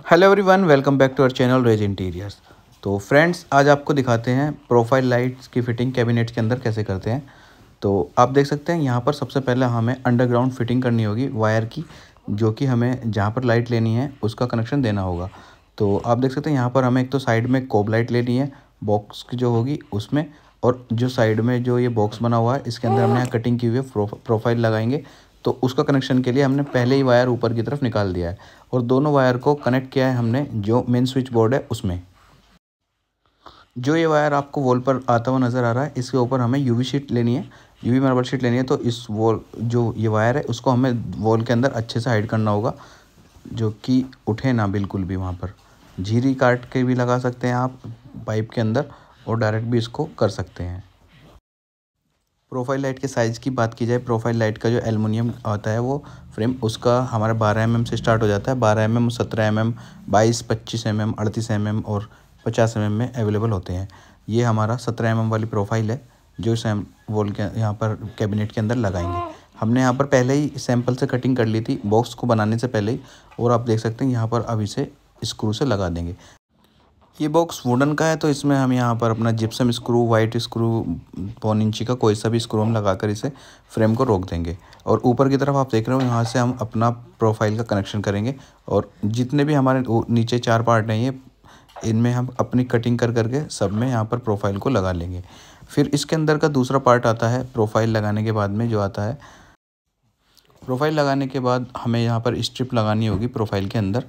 Hello everyone, welcome back to our channel Rage Interiors. तो friends, आज आपको दिखाते हैं प्रोफाइल लाइट्स की फिटिंग कैबिनेट के अंदर कैसे करते हैं। तो आप देख सकते हैं यहाँ पर सबसे पहले हमें अंडरग्राउंड फिटिंग करनी होगी वायर की, जो कि हमें जहाँ पर लाइट लेनी है उसका कनेक्शन देना होगा। तो आप देख सकते हैं यहाँ पर हमें एक तो साइड में कोब लाइट लेनी है बॉक्स की जो होगी उसमें, और जो साइड में जो ये बॉक्स बना हुआ है इसके अंदर हमने यहाँ कटिंग की हुई है प्रोफाइल लगाएंगे। तो उसका कनेक्शन के लिए हमने पहले ही वायर ऊपर की तरफ निकाल दिया है और दोनों वायर को कनेक्ट किया है हमने जो मेन स्विच बोर्ड है उसमें। जो ये वायर आपको वॉल पर आता हुआ नज़र आ रहा है, इसके ऊपर हमें यूवी शीट लेनी है, यूवी मार्बल शीट लेनी है। तो इस वॉल जो ये वायर है उसको हमें वॉल के अंदर अच्छे से हाइड करना होगा, जो कि उठे ना बिल्कुल भी। वहाँ पर झीरी काट के भी लगा सकते हैं आप पाइप के अंदर, और डायरेक्ट भी इसको कर सकते हैं। प्रोफाइल लाइट के साइज़ की बात की जाए, प्रोफाइल लाइट का जो एल्युमिनियम आता है वो फ्रेम उसका हमारा 12 mm से स्टार्ट हो जाता है। 12 mm, 17 mm, 22, 25 mm, 38 mm और 50 mm में अवेलेबल होते हैं। ये हमारा 17 mm वाली प्रोफाइल है जो वॉल के यहाँ पर कैबिनेट के अंदर लगाएंगे। हमने यहाँ पर पहले ही सैंपल से कटिंग कर ली थी बॉक्स को बनाने से पहले ही, और आप देख सकते हैं यहाँ पर अब इसे स्क्रू से लगा देंगे। ये बॉक्स वुडन का है तो इसमें हम यहाँ पर अपना जिप्सम स्क्रू, वाइट स्क्रू, 1 इंची का कोई सा भी स्क्रू हम लगाकर इसे फ्रेम को रोक देंगे। और ऊपर की तरफ आप देख रहे हो यहाँ से हम अपना प्रोफाइल का कनेक्शन करेंगे, और जितने भी हमारे नीचे 4 पार्ट हैं ये, इनमें हम अपनी कटिंग कर करके सब में यहाँ पर प्रोफाइल को लगा लेंगे। फिर इसके अंदर का दूसरा पार्ट आता है प्रोफाइल लगाने के बाद में, जो आता है प्रोफाइल लगाने के बाद हमें यहाँ पर स्ट्रिप लगानी होगी प्रोफाइल के अंदर।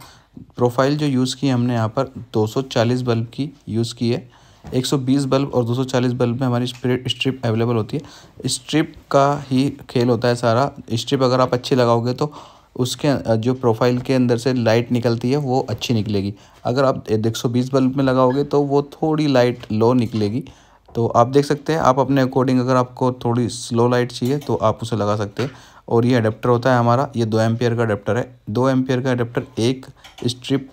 प्रोफाइल जो यूज़ की हमने यहाँ पर 240 बल्ब की यूज़ की है। 120 बल्ब और 240 बल्ब में हमारी स्ट्रिप अवेलेबल होती है। स्ट्रिप का ही खेल होता है सारा। स्ट्रिप अगर आप अच्छी लगाओगे तो उसके जो प्रोफाइल के अंदर से लाइट निकलती है वो अच्छी निकलेगी। अगर आप 120 बल्ब में लगाओगे तो वो थोड़ी लाइट लो निकलेगी। तो आप देख सकते हैं, आप अपने अकॉर्डिंग अगर आपको थोड़ी स्लो लाइट चाहिए तो आप उसे लगा सकते हैं। और ये अडेप्टर होता है हमारा, ये 2 एम्पियर का अडेप्टर है। 2 एम्पियर का अडेप्टर एक स्ट्रिप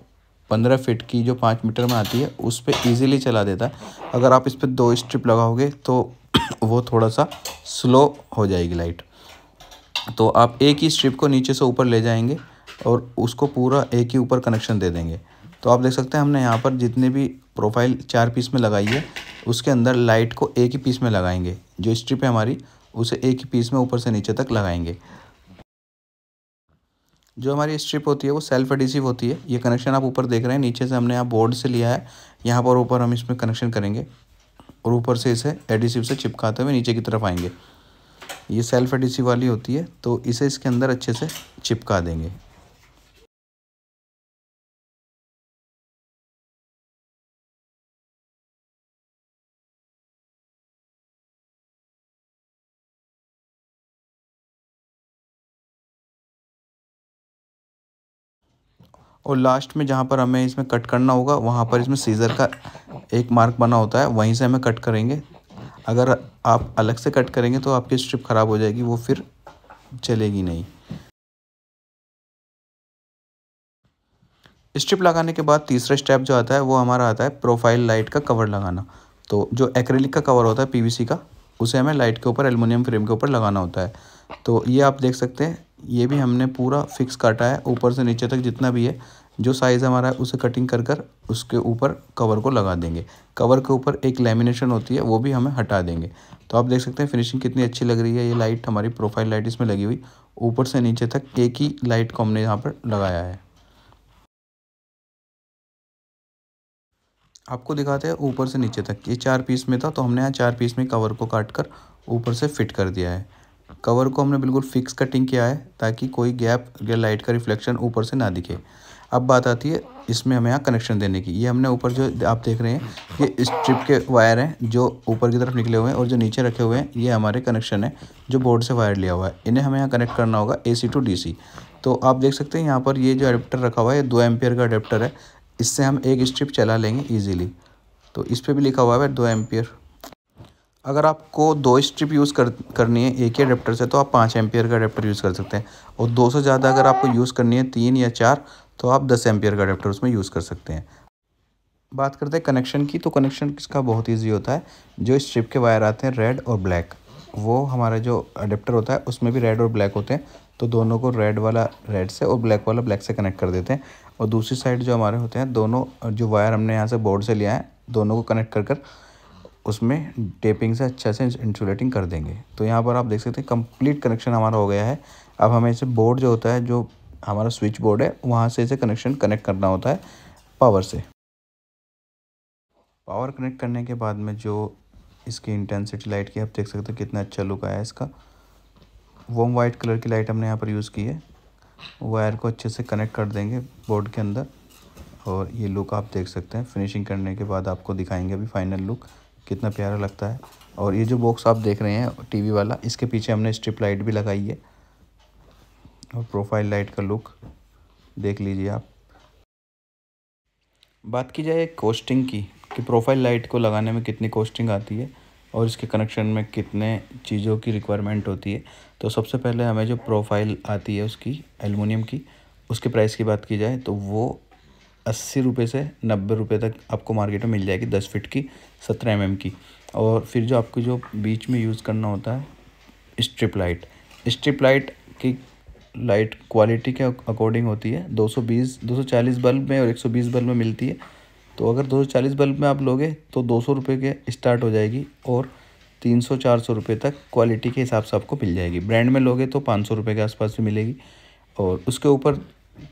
15 फीट की जो 5 मीटर में आती है उस पर ईजिली चला देता है। अगर आप इस पर 2 स्ट्रिप लगाओगे तो वो थोड़ा सा स्लो हो जाएगी लाइट। तो आप एक ही स्ट्रिप को नीचे से ऊपर ले जाएंगे और उसको पूरा एक ही ऊपर कनेक्शन दे देंगे। तो आप देख सकते हैं हमने यहाँ पर जितने भी प्रोफाइल 4 पीस में लगाई है उसके अंदर लाइट को एक ही पीस में लगाएंगे। जो स्ट्रिप है हमारी उसे एक ही पीस में ऊपर से नीचे तक लगाएंगे। जो हमारी स्ट्रिप होती है वो सेल्फ एडिसिव होती है। ये कनेक्शन आप ऊपर देख रहे हैं, नीचे से हमने यहाँ बोर्ड से लिया है, यहाँ पर ऊपर हम इसमें कनेक्शन करेंगे और ऊपर से इसे एडिसिव से चिपकाते हुए नीचे की तरफ आएंगे। ये सेल्फ एडिसिव वाली होती है तो इसे इसके अंदर अच्छे से चिपका देंगे। और लास्ट में जहाँ पर हमें इसमें कट करना होगा वहाँ पर इसमें सीज़र का एक मार्क बना होता है, वहीं से हमें कट करेंगे। अगर आप अलग से कट करेंगे तो आपकी स्ट्रिप ख़राब हो जाएगी, वो फिर चलेगी नहीं। स्ट्रिप लगाने के बाद तीसरा स्टेप जो आता है वो हमारा आता है प्रोफाइल लाइट का कवर लगाना। तो जो एक्रेलिक का कवर होता है पीवीसी का, उसे हमें लाइट के ऊपर एल्युमिनियम फ्रेम के ऊपर लगाना होता है। तो ये आप देख सकते हैं, ये भी हमने पूरा फिक्स काटा है ऊपर से नीचे तक जितना भी है। जो साइज़ हमारा है उसे कटिंग कर कर उसके ऊपर कवर को लगा देंगे। कवर के ऊपर एक लेमिनेशन होती है वो भी हमें हटा देंगे। तो आप देख सकते हैं फिनिशिंग कितनी अच्छी लग रही है। ये लाइट हमारी प्रोफाइल लाइट इसमें लगी हुई, ऊपर से नीचे तक एक ही लाइट को हमने यहाँ पर लगाया है। आपको दिखाते हैं ऊपर से नीचे तक। ये 4 पीस में था तो हमने यहाँ 4 पीस में कवर को काट कर ऊपर से फिट कर दिया है। कवर को हमने बिल्कुल फिक्स कटिंग किया है ताकि कोई गैप या लाइट का रिफ्लेक्शन ऊपर से ना दिखे। अब बात आती है इसमें हमें यहाँ कनेक्शन देने की। ये हमने ऊपर जो आप देख रहे हैं ये स्ट्रिप के वायर हैं जो ऊपर की तरफ निकले हुए हैं, और जो नीचे रखे हुए हैं ये हमारे कनेक्शन है जो बोर्ड से वायर लिया हुआ है। इन्हें हमें यहाँ कनेक्ट करना होगा AC to DC। तो आप देख सकते हैं यहाँ पर ये जो अडेप्टर रखा हुआ है 2 एम्पियर का अडेप्टर है। इससे हम एक स्ट्रिप चला लेंगे ईजिली। तो इस पर भी लिखा हुआ है 2 एम्पियर। अगर आपको 2 स्ट्रिप यूज़ करनी है एक ही अडेप्टर से तो आप 5 एम्पियर का अडेप्टर यूज़ कर सकते हैं, और 2 से ज़्यादा अगर आपको यूज़ करनी है 3 या 4 तो आप 10 एम्पियर का अडेप्टर उसमें यूज़ कर सकते हैं। बात करते हैं कनेक्शन की, तो कनेक्शन इसका बहुत ईजी होता है। जो स्ट्रिप के वायर आते हैं रेड और ब्लैक, वो हमारा जो अडेप्टर होता है उसमें भी रेड और ब्लैक होते हैं। तो दोनों को रेड वाला रेड से और ब्लैक वाला ब्लैक से कनेक्ट कर देते हैं। और दूसरी साइड जो हमारे होते हैं दोनों जो वायर हमने यहाँ से बोर्ड से लिया है दोनों को कनेक्ट कर उसमें टेपिंग से अच्छे से इंसुलेटिंग कर देंगे। तो यहाँ पर आप देख सकते हैं कंप्लीट कनेक्शन हमारा हो गया है। अब हमें इसे बोर्ड जो होता है जो हमारा स्विच बोर्ड है वहाँ से इसे कनेक्ट करना होता है पावर से। पावर कनेक्ट करने के बाद में जो इसकी इंटेंसिटी लाइट की आप देख सकते हो कितना अच्छा लुक आया है इसका। वॉर्म वाइट कलर की लाइट हमने यहाँ पर यूज़ की है। वायर को अच्छे से कनेक्ट कर देंगे बोर्ड के अंदर और ये लुक आप देख सकते हैं। फिनिशिंग करने के बाद आपको दिखाएंगे अभी फाइनल लुक कितना प्यारा लगता है। और ये जो बॉक्स आप देख रहे हैं टीवी वाला, इसके पीछे हमने स्ट्रिप लाइट भी लगाई है और प्रोफाइल लाइट का लुक देख लीजिए आप। बात की जाए कॉस्टिंग की कि प्रोफाइल लाइट को लगाने में कितनी कॉस्टिंग आती है और इसके कनेक्शन में कितने चीज़ों की रिक्वायरमेंट होती है, तो सबसे पहले हमें जो प्रोफाइल आती है उसकी एल्युमिनियम की, उसके प्राइस की बात की जाए तो वो 80 रुपये से 90 रुपये तक आपको मार्केट में मिल जाएगी 10 फीट की 17 mm की। और फिर जो आपको जो बीच में यूज़ करना होता है स्ट्रिप लाइट की लाइट क्वालिटी के अकॉर्डिंग होती है। 240 बल्ब में और 120 बल्ब में मिलती है। तो अगर 240 बल्ब में आप लोगे तो 200 रुपये के स्टार्ट हो जाएगी और 300-400 रुपये तक क्वालिटी के हिसाब से आपको मिल जाएगी। ब्रांड में लोगे तो 500 रुपये के आसपास भी मिलेगी। और उसके ऊपर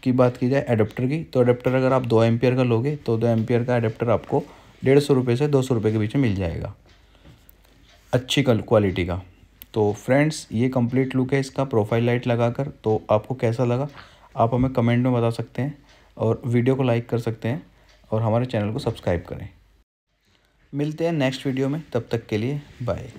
की बात की जाए एडाप्टर की, तो एडाप्टर अगर आप 2 एम्पियर का लोगे तो 2 एम्पियर का एडाप्टर आपको 150 रुपये से 200 रुपये के बीच में मिल जाएगा अच्छी क्वालिटी का। तो फ्रेंड्स ये कंप्लीट लुक है इसका प्रोफाइल लाइट लगाकर। तो आपको कैसा लगा आप हमें कमेंट में बता सकते हैं और वीडियो को लाइक कर सकते हैं और हमारे चैनल को सब्सक्राइब करें। मिलते हैं नेक्स्ट वीडियो में, तब तक के लिए बाय।